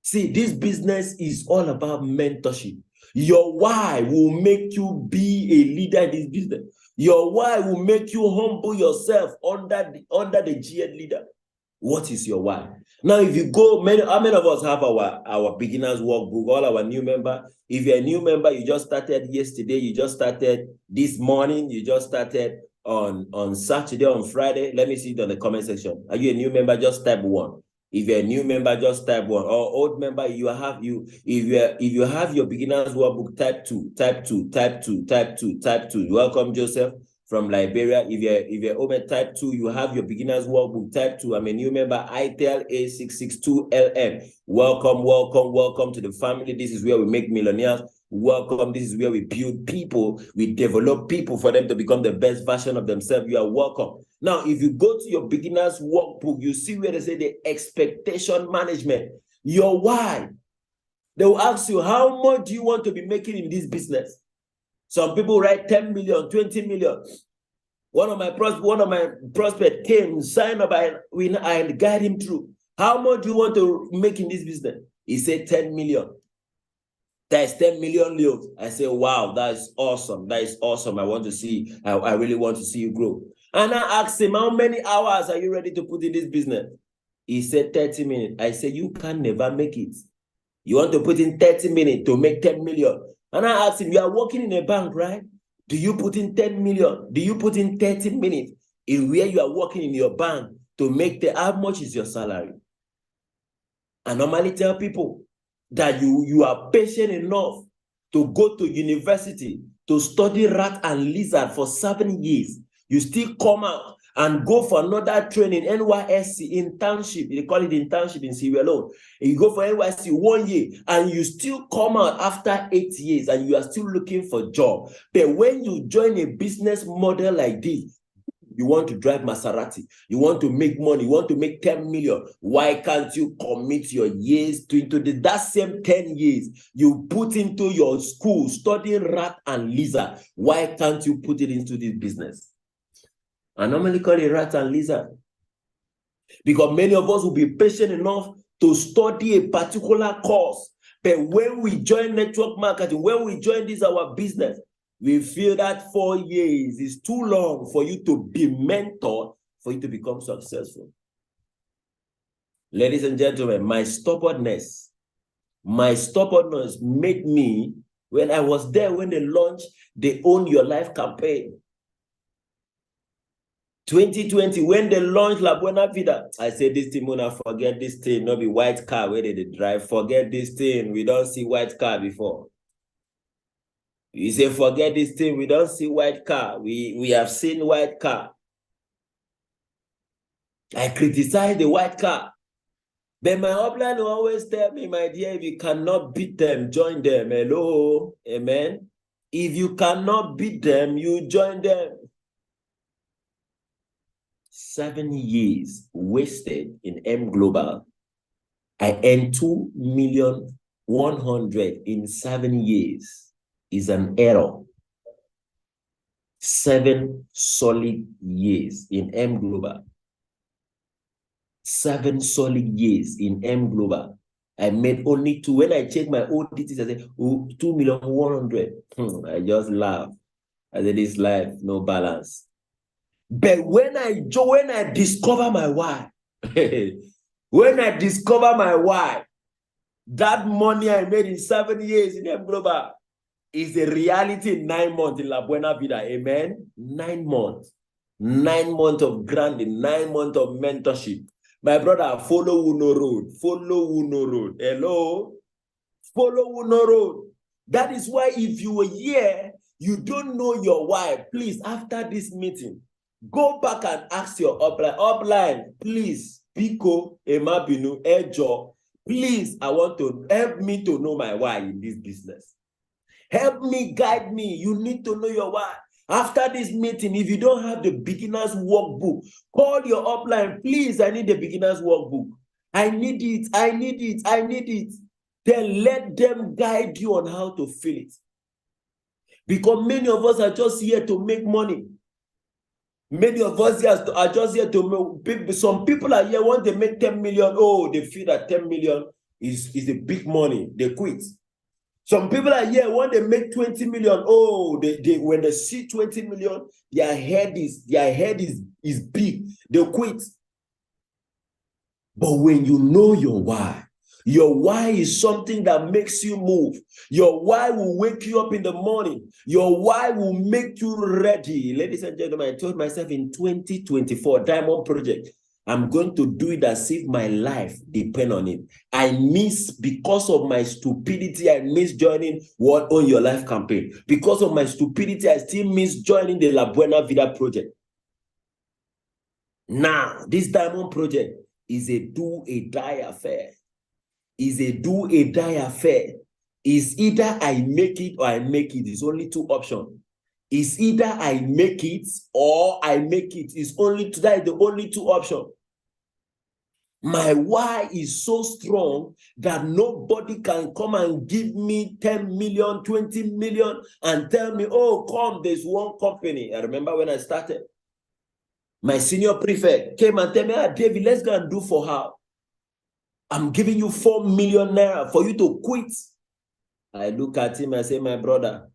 See, this business is all about mentorship. Your why will make you be a leader in this business. Your why will make you humble yourself under the GN leader. What is your why? Now, if you go, how many of us have our beginners workbook, all our new member? If you're a new member, you just started yesterday, you just started this morning, you just started on Saturday, on Friday. Let me see it on the comment section. Are you a new member? Just type 1. If you're a new member, just type 1. Or old member, if you have your beginners workbook, type 2, type 2, type 2, type 2, type 2. Welcome, Joseph from Liberia. If you're old, type 2, you have your beginners workbook, type 2. I'm a new member, ITEL A662LM. Welcome, welcome, welcome to the family. This is where we make millionaires. Welcome. This is where we build people. We develop people for them to become the best version of themselves. You are welcome. Now, if you go to your beginner's workbook, you see where they say the expectation management. Your why. They will ask you, how much do you want to be making in this business? Some people write 10 million, 20 million. One of my prospects came, signed up, and guide him through. How much do you want to make in this business? He said 10 million. That is 10 million leos. I say, wow, that is awesome. That is awesome. I want to see, I really want to see you grow. And I asked him, how many hours are you ready to put in this business? He said 30 minutes. I said, you can never make it. You want to put in 30 minutes to make 10 million. And I asked him, you are working in a bank, right? Do you put in 10 million? Do you put in 30 minutes in where you are working in your bank to make how much is your salary? I normally tell people that you are patient enough to go to university to study rat and lizard for 7 years. You still come out and go for another training, NYSC internship. They call it internship in Sierra Leone. You go for NYSC 1 year and you still come out after 8 years and you are still looking for a job. But when you join a business model like this, you want to drive Maserati, you want to make money, you want to make 10 million. Why can't you commit your years into that same 10 years you put into your school studying rat and lizard? Why can't you put it into this business? I normally call it rat and lizard because many of us will be patient enough to study a particular course. But when we join network marketing, when we join this our business, we feel that 4 years is too long for you to be mentored, for you to become successful. Ladies and gentlemen, my stubbornness made me, when I was there, when they launched the Own Your Life campaign, 2020, when they launched La Buena Vida, I said, this thing, Mona, forget this thing, not be white car where they drive, forget this thing, we don't see white car before. You say, forget this thing, we don't see white car. We have seen white car. I criticize the white car. But my upline will always tell me, my dear, if you cannot beat them, join them. Hello, amen. If you cannot beat them, you join them. 7 years wasted in M Global. I earned 2,100,000 in 7 years. Is an error. 7 solid years in M Global. 7 solid years in M Global. I made only 2. When I checked my old details, I said, oh, 2,100,000. I just laughed. I said, this life, no balance. But when I discover my why, when I discover my why, that money I made in 7 years in M Global is a reality in 9 months in La Buena Vida. Amen. 9 months. 9 months of grinding, 9 months of mentorship. My brother, follow Uno Road. Follow Uno Road. Hello? Follow Uno Road. That is why if you were here, you don't know your why, please, after this meeting, go back and ask your upline. Upline, please, Pico, Emabinu, Ejo, please, I want to help me to know my why in this business. Help me, guide me. You need to know your why. After this meeting, if you don't have the beginner's workbook, call your upline. Please, I need the beginner's workbook. I need it. I need it. I need it. then let them guide you on how to feel it. Because many of us are just here to make money. Many of us are just here to make. Some people are here, when they make 10 million, oh, they feel that 10 million is a big money. They quit. Some people are here, when they make 20 million, oh, they when they see 20 million, their head is big. They quit. But when you know your why is something that makes you move. Your why will wake you up in the morning. Your why will make you ready. Ladies and gentlemen, I told myself in 2024, Diamond Project, I'm going to do it as if my life depends on it. Because of my stupidity, I miss joining What Own Your Life campaign. Because of my stupidity, I still miss joining the La Buena Vida Project. Now, this Diamond Project is a do-or-die affair. Is a do-or-die affair. Is either I make it or I make it. It's only two options. It's either I make it or I make it. It's only that is the only two options. My why is so strong that nobody can come and give me 10 million, 20 million and tell me, oh, come, there's one company. I remember when I started, my senior prefect came and told me, David, let's go and do for her. I'm giving you 4 million naira for you to quit. I look at him and say, my brother,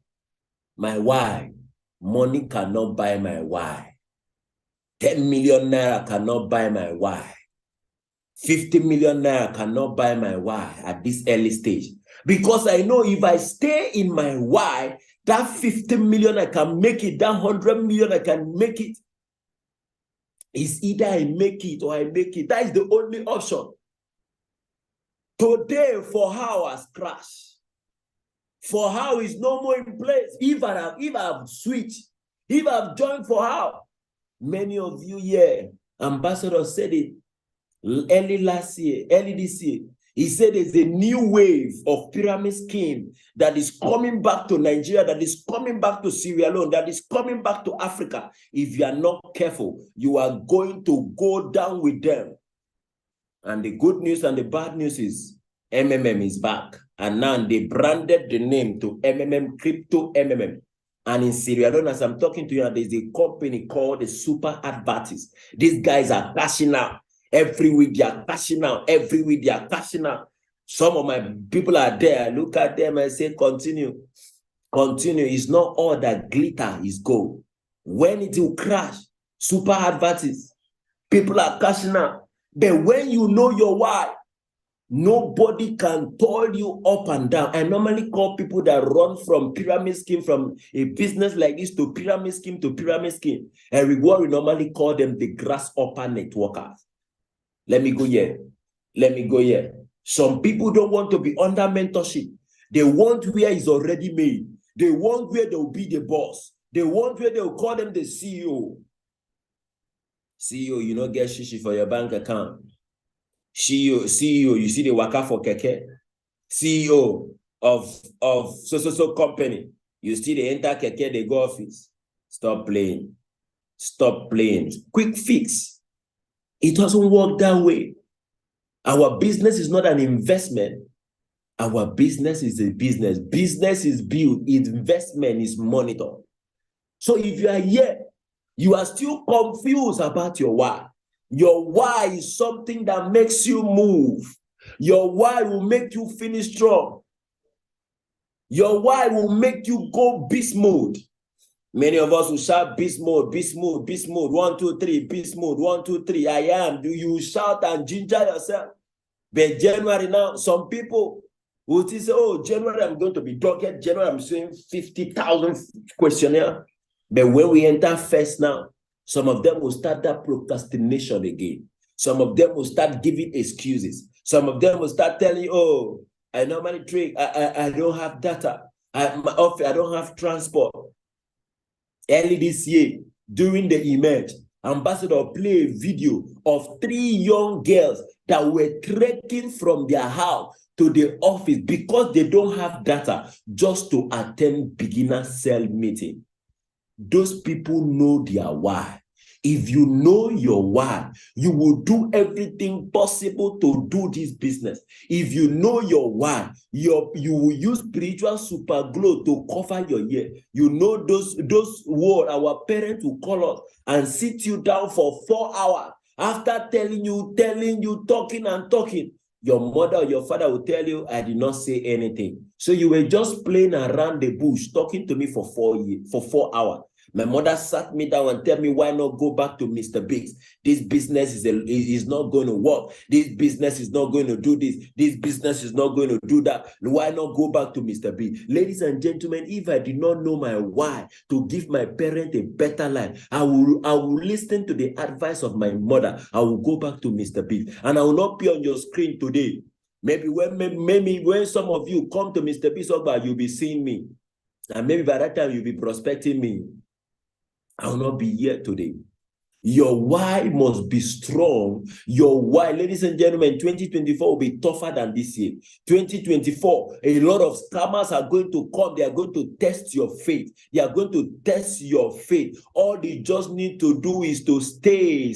my why, money cannot buy my why. 10 million naira cannot buy my why. 50 million naira cannot buy my why at this early stage. Because I know if I stay in my why, that 50 million I can make it, that 100 million I can make it. It's either I make it or I make it. That is the only option. Today, For How has crashed. For How is no more in place. If I have switched, if I've joined For How, many of you here, Ambassador said it early this year. He said there's a new wave of pyramid scheme that is coming back to Nigeria, that is coming back to Sierra Leone, that is coming back to Africa. If you are not careful, you are going to go down with them. And the good news and the bad news is MMM is back. And now they branded the name to MMM, Crypto MMM. And in Sierra Leone, as I'm talking to you, there's a company called the Super Advertis. These guys are cashing out. Every week they are cashing out. Every week they are cashing out. Some of my people are there. I look at them and say, continue. Continue. It's not all that glitter is gold. When it will crash, Super Advertis, people are cashing out. But when you know your why, nobody can toil you up and down. I normally call people that run from pyramid scheme, from a business like this to pyramid scheme to pyramid scheme. And we normally call them the grasshopper networkers. Let me go here. Some people don't want to be under mentorship. They want where it's already made. They want where they'll be the boss. They want where they'll call them the CEO. CEO, you don't get shishi for your bank account. CEO, you see the waka for keke. CEO of so company. You see the enter keke, they go office. Stop playing. Stop playing. Quick fix. It doesn't work that way. Our business is not an investment. Our business is a business. Business is built. Investment is monitored. So if you are here, you are still confused about your why. Your why is something that makes you move. Your why will make you finish strong. Your why will make you go beast mode. Many of us will shout beast mode, beast mode, beast mode. 1, 2, 3, beast mode. 1, 2, 3. I am. Do you shout and ginger yourself? But January now, some people will say, oh, January, I'm going to be dogged. January, I'm saying 50,000 questionnaire. But when we enter first now, some of them will start that procrastination again. Some of them will start giving excuses. Some of them will start telling you, oh, I normally drink. I don't have data. I don't have transport. Early this year, during the Emerge, Ambassador played a video of 3 young girls that were trekking from their house to the office because they don't have data just to attend beginner cell meeting. Those people know their why. If you know your why, you will do everything possible to do this business. If you know your why, you will use spiritual super glue to cover your ear. You know those words our parents will call us and sit you down for 4 hours. After telling you, talking and talking, your mother or your father will tell you, I did not say anything. So you were just playing around the bush, talking to me for 4 hours. My mother sat me down and tell me, why not go back to Mr. Biggs? This business is not going to work. This business is not going to do this. This business is not going to do that. Why not go back to Mr. Biggs? Ladies and gentlemen, if I did not know my why to give my parent a better life, I will listen to the advice of my mother. I will go back to Mr. Biggs. And I will not be on your screen today. Maybe when some of you come to Mr. Biggs, you'll be seeing me. And maybe by that time, you'll be prospecting me. I will not be here today. Your why must be strong. Your why, ladies and gentlemen, 2024 will be tougher than this year. 2024, a lot of scammers are going to come. They are going to test your faith. They are going to test your faith. All they just need to do is to stay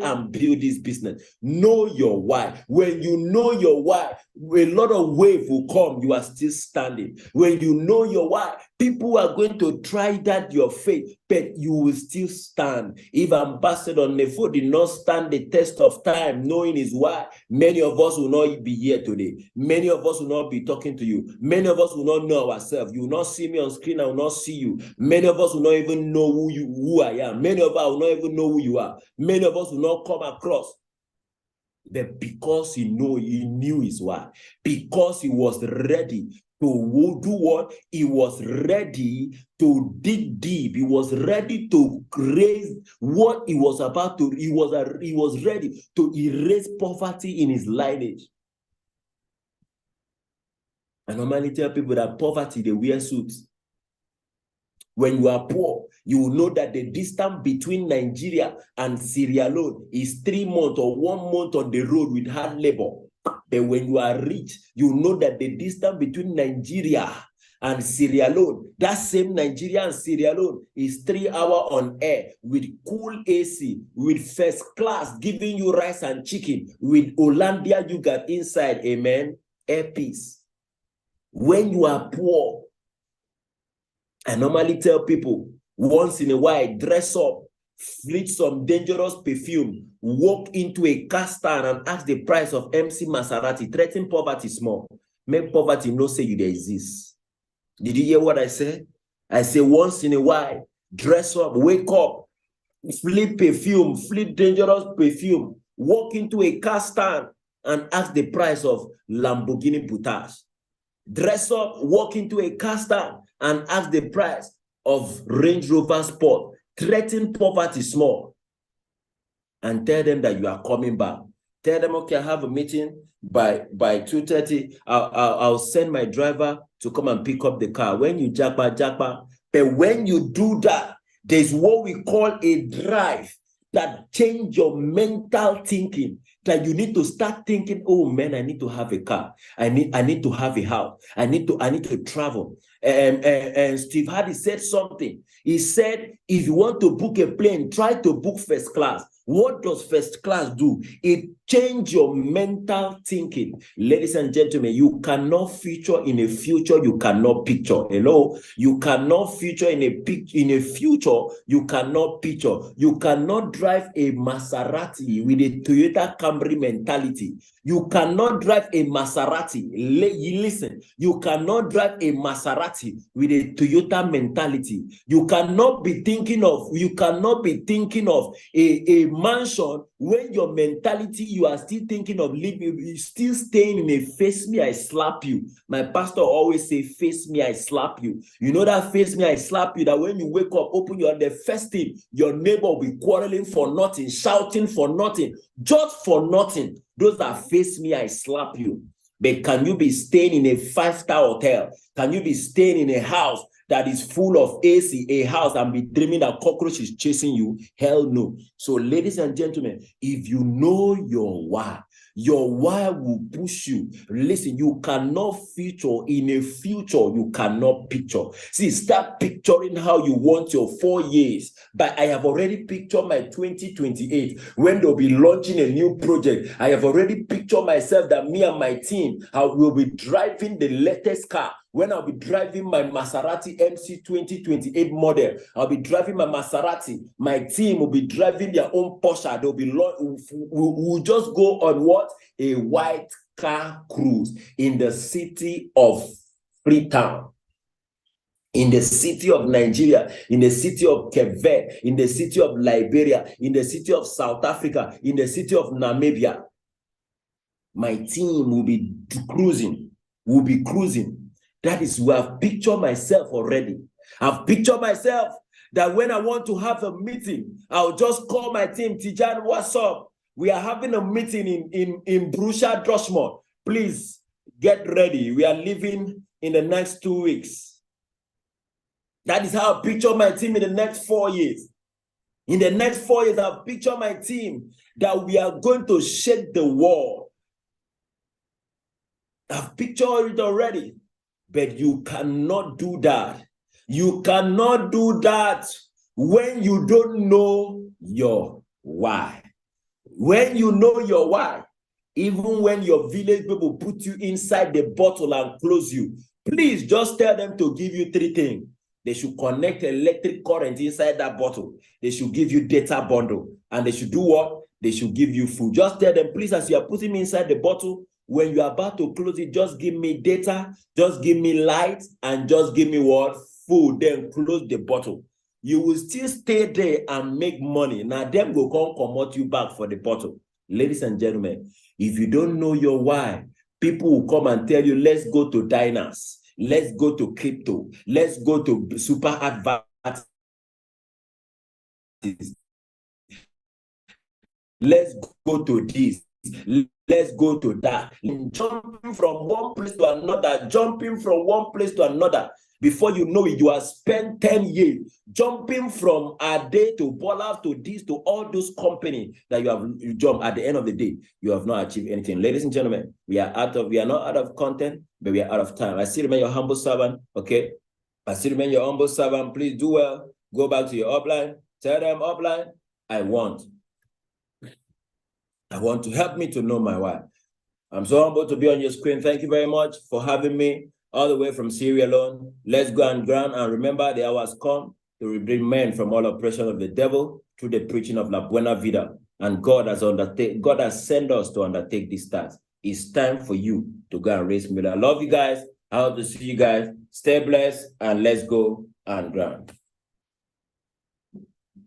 and build this business. Know your why. When you know your why, a lot of wave will come. You are still standing. When you know your why, people are going to try that your faith, but you will still stand. If Ambassador Nefo did not stand the test of time, knowing his why, many of us will not be here today. Many of us will not be talking to you. Many of us will not know ourselves. You will not see me on screen. I will not see you. Many of us will not even know who I am. Many of us will not even know who you are. Many of us will not come across. But because he knew his why, because he was ready to do what? He was ready to dig deep. He was ready to raise what he was about to. He was ready to erase poverty in his lineage. I normally tell people that poverty, they wear suits. When you are poor, you will know that the distance between Nigeria and Sierra Leone is 3 months or 1 month on the road with hard labor. But when you are rich, you know that the distance between Nigeria and Sierra Leone, that same Nigeria and Sierra Leone, is 3 hours on air with cool AC, with first class giving you rice and chicken, with Hollandia you got inside, amen, airpiece. When you are poor, I normally tell people, once in a while, dress up, flit some dangerous perfume, walk into a car stand and ask the price of MC Maserati, threaten poverty small. Make poverty no say you there exist. Did you hear what I said? I say once in a while, dress up, wake up, flit perfume, flit dangerous perfume, walk into a car stand and ask the price of Lamborghini Boutage. Dress up, walk into a car stand and ask the price of Range Rover Sport. Threaten poverty small and tell them that you are coming back. Tell them, okay, I have a meeting by 2:30. I'll send my driver to come and pick up the car. When you japa, but when you do that, there's what we call a drive that change your mental thinking. That you need to start thinking, oh man, I need to have a car. I need to have a house. I need to travel. And Steve Hardy said something. He said, if you want to book a plane, try to book first class. What does first class do? It changes your mental thinking. Ladies and gentlemen, you cannot feature in a future you cannot picture. Hello? You cannot feature in a future you cannot picture. You cannot drive a Maserati with a Toyota Camry mentality. You cannot drive a Maserati. Listen, you cannot drive a Maserati with a Toyota mentality. You cannot be thinking of a mansion when your mentality, you are still thinking of living, still staying in a face me, I slap you. My pastor always say, face me, I slap you. You know that face me, I slap you, that when you wake up, open your, the first thing, your neighbor will be quarreling for nothing, shouting for nothing, just for nothing. Those are face me, I slap you. But can you be staying in a 5-star hotel? Can you be staying in a house that is full of AC, a house, and be dreaming that cockroach is chasing you? Hell no. So ladies and gentlemen, if you know your why, Your why will push you. Listen, you cannot feature in a future you cannot picture. See, start picturing how you want your 4 years. But I have already pictured my 2028 when they'll be launching a new project. I have already pictured myself that me and my team will be driving the latest car. When I'll be driving my Maserati MC 2028 model, I'll be driving my Maserati. My team will be driving their own Porsche. They'll be we'll just go on what? A white car cruise in the city of Freetown, in the city of Nigeria, in the city of Cape Verde, in the city of Liberia, in the city of South Africa, in the city of Namibia. My team will be cruising, will be cruising. That is where I've pictured myself already. I've pictured myself that when I want to have a meeting, I'll just call my team. Tijan, what's up? We are having a meeting in Borussia Dortmund. Please get ready. We are leaving in the next 2 weeks. That is how I picture my team in the next 4 years. In the next 4 years, I've pictured my team that we are going to shake the world. I've pictured it already. But you cannot do that. You cannot do that when you don't know your why. When you know your why, even when your village people put you inside the bottle and close you, please just tell them to give you 3 things. They should connect electric current inside that bottle. They should give you data bundle. And they should do what? They should give you food. Just tell them, please, as you are putting me inside the bottle, when you are about to close it, just give me data, just give me light, and just give me what? Food. Then close the bottle. You will still stay there and make money. Now, them will come out you back for the bottle. Ladies and gentlemen, if you don't know your why, people will come and tell you, let's go to diners. Let's go to crypto. Let's go to super advertising. Let's go to this. Let's go to that. Jumping from one place to another, jumping from one place to another. Before you know it, you have spent 10 years jumping from a day to Bola to this to all those companies that you jump. At the end of the day, you have not achieved anything. Ladies and gentlemen, we are not out of content, but we are out of time. I still remain your humble servant. Okay, I still remain your humble servant. Please do well. Go back to your upline. Tell them upline, I want to help me to know my why. I'm so humbled to be on your screen. Thank you very much for having me all the way from Sierra Leone. Let's go and grind. And remember, the hours come to redeem men from all oppression of the devil through the preaching of La Buena Vida. And God has sent us to undertake this task. It's time for you to go and raise millions. I love you guys. I hope to see you guys. Stay blessed and let's go and grind.